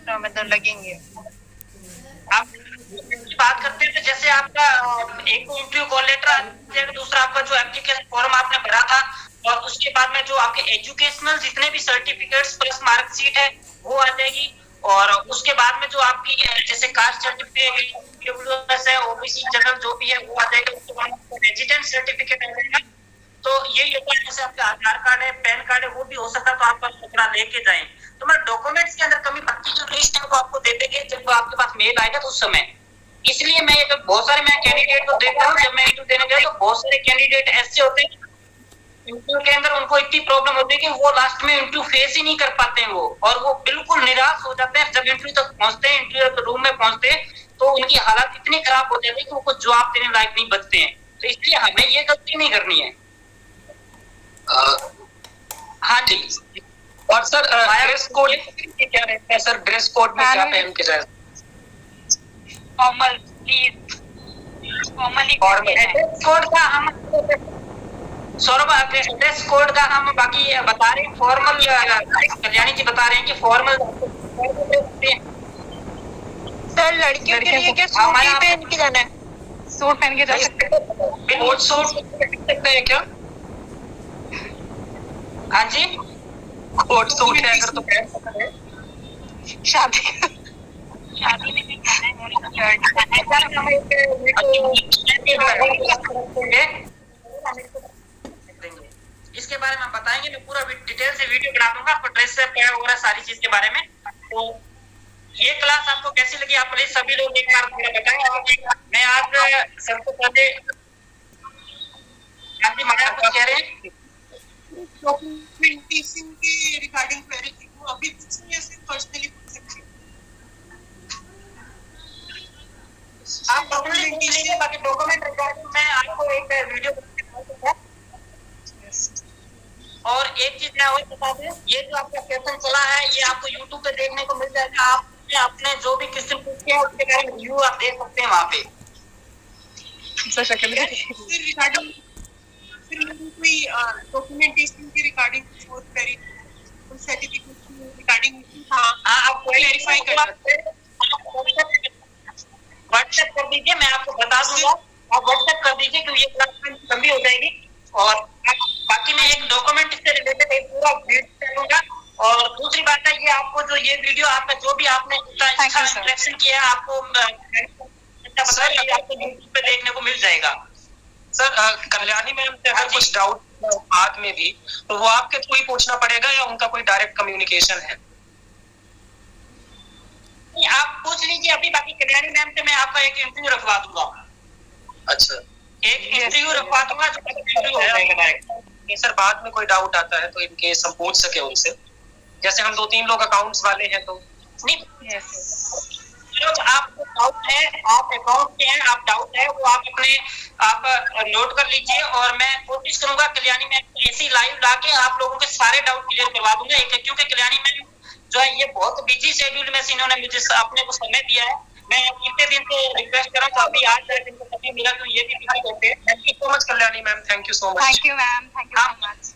मतलब लगेंगे? आप बात करते हैं तो जैसे आपका एक इंटरव्यू कॉल लेटर, दूसरा आपका जो एप्लीकेशन फॉर्म आपने भरा था, और उसके बाद में जो आपके एजुकेशनल जितने भी सर्टिफिकेट्स प्लस मार्कशीट है वो आ जाएगी। और उसके बाद में जो आपकी जैसे कास्ट सर्टिफिकेट है, ओबीसी जनरल जो भी है वो आ जाएगा। उसके बाद रेजिडेंट सर्टिफिकेट आ जाएगा। तो यही होता है, जैसे आपका आधार कार्ड है, पैन कार्ड है, वो भी हो सकता है तो आप टुकड़ा लेके जाएं। तो मैं डॉक्यूमेंट्स के अंदर कमी बाकी जो लिस्ट है वो आपको दे देंगे जब आपके पास मेल आएगा तो उस समय। इसलिए मैं बहुत सारे मैं कैंडिडेट को देखता हूँ, जब मैं इंटरव्यू देने गया तो बहुत सारे कैंडिडेट ऐसे होते हैं इंटरव्यू के अंदर उनको इतनी प्रॉब्लम होती है कि वो लास्ट में इंटरव्यू फेस ही नहीं कर पाते हैं वो, और वो बिल्कुल निराश हो जाते हैं। जब इंटरव्यू तक पहुंचते हैं, इंटरव्यू रूम में पहुंचते हैं, तो उनकी हालत इतनी खराब हो जाती है कि वो कुछ जवाब देने लायक नहीं बचते हैं। तो इसलिए हमें ये गलती नहीं करनी है। हाँ जी। और सर ड्रेस कोड क्या रहता है सर? ड्रेस कोड में क्या पहन के जाए? फॉर्मल प्लीज, फॉर्मली कोड का हम सौरभ ड्रेस कोड का हम बाकी बता रहे हैं, फॉर्मल कल्याणी जी बता रहे हैं कि फॉर्मल। सर, लड़कियों के लिए क्या सूट ही पहन के जाना है? सूट पहन के जा सकते हैं। कोट सूट सकते हैं क्या? हाँ जी, कोट सूट है अगर तो पहन सकते हैं। शादी शादी में नहीं करना है, होने का चर्च करना है। सर हम एक इसके बारे में हम बताएंगे, मैं पूरा डिटेल से वीडियो बना दूंगा आपको, ड्रेस से पैर वगैरह सारी चीज के बारे में। तो ये क्लास आपको कैसी लगी आप प्लीज सभी लोग एक बार मुझे बताएं। मैं आज सबसे पहले गांधी माया कुछ कह रहे हैं डॉक्यूमेंटेशन के रिगार्डिंग क्वेरी थी, वो अभी पूछ रही है, सिर्फ पर्सनली पूछ सकती है। आप डॉक्यूमेंट पूछ लीजिए, बाकी डॉक्यूमेंट रिगार्डिंग मैं आपको एक वीडियो बनाऊंगा। और एक चीज मैं और बता दूं, ये जो आपका सेशन चला है ये आपको YouTube पे देखने को मिल जाएगा। आप अपने जो भी क्वेश्चन पूछे हैं उसके बारे में रिव्यू आप देख सकते हैं वहाँ पे। रिगार्डिंग कोई डॉक्यूमेंटेशन के रिगार्डिंग और क्वेरी सर्टिफिकेट रिगार्डिंग आप क्लैरिफाई कर सकते हैं। व्हाट्सएप कर दीजिए, मैं आपको बता दूंगा, आप व्हाट्सएप कर दीजिए क्योंकि ये क्लास लंबी हो जाएगी। और बाकी मैं एक डॉक्यूमेंट से रिलेटेड एक पूरा वीडियो करूंगा। और दूसरी बात है, ये आपको जो ये वीडियो आपका जो भी आपने इंटरेक्शन किया है आपको आपको यूट्यूब पे देखने को मिल जाएगा। सर कल्याणी मैम से अगर कुछ डाउट बाद में भी तो वो आपके थ्रू ही पूछना पड़ेगा या उनका कोई डायरेक्ट कम्युनिकेशन है? आप पूछ लीजिए अभी, बाकी कल्याणी मैम से मैं आपका एक इंटरव्यू रखवा दूंगा। अच्छा, एक इंटरव्यू रखवा दूंगा जो इंटरव्यू हो जाएगा डायरेक्ट। सर बाद में कोई डाउट आता है तो इनकेस हम पूछ सके उनसे, जैसे हम 2-3 लोग अकाउंट्स वाले हैं तो नहीं आपको डाउट है, आप अकाउंट के हैं, आप डाउट है वो आप अपने आप नोट कर लीजिए। और मैं कोशिश करूंगा कल्याणी मैम ऐसी लाइव लाके आप लोगों के सारे डाउट क्लियर करवा दूंगा। क्योंकि कल्याणी मैम जो है ये बहुत बिजी शेड्यूल में से इन्होंने मुझे अपने को समय दिया है। मैं कितने दिन से रिक्वेस्ट कर रहा हूँ, अभी आज दिन को समय मिला तो ये भी बिजी होते हैं। Thank you so much Kalyani ma'am, thank you so much. Thank you ma'am, thank you so much.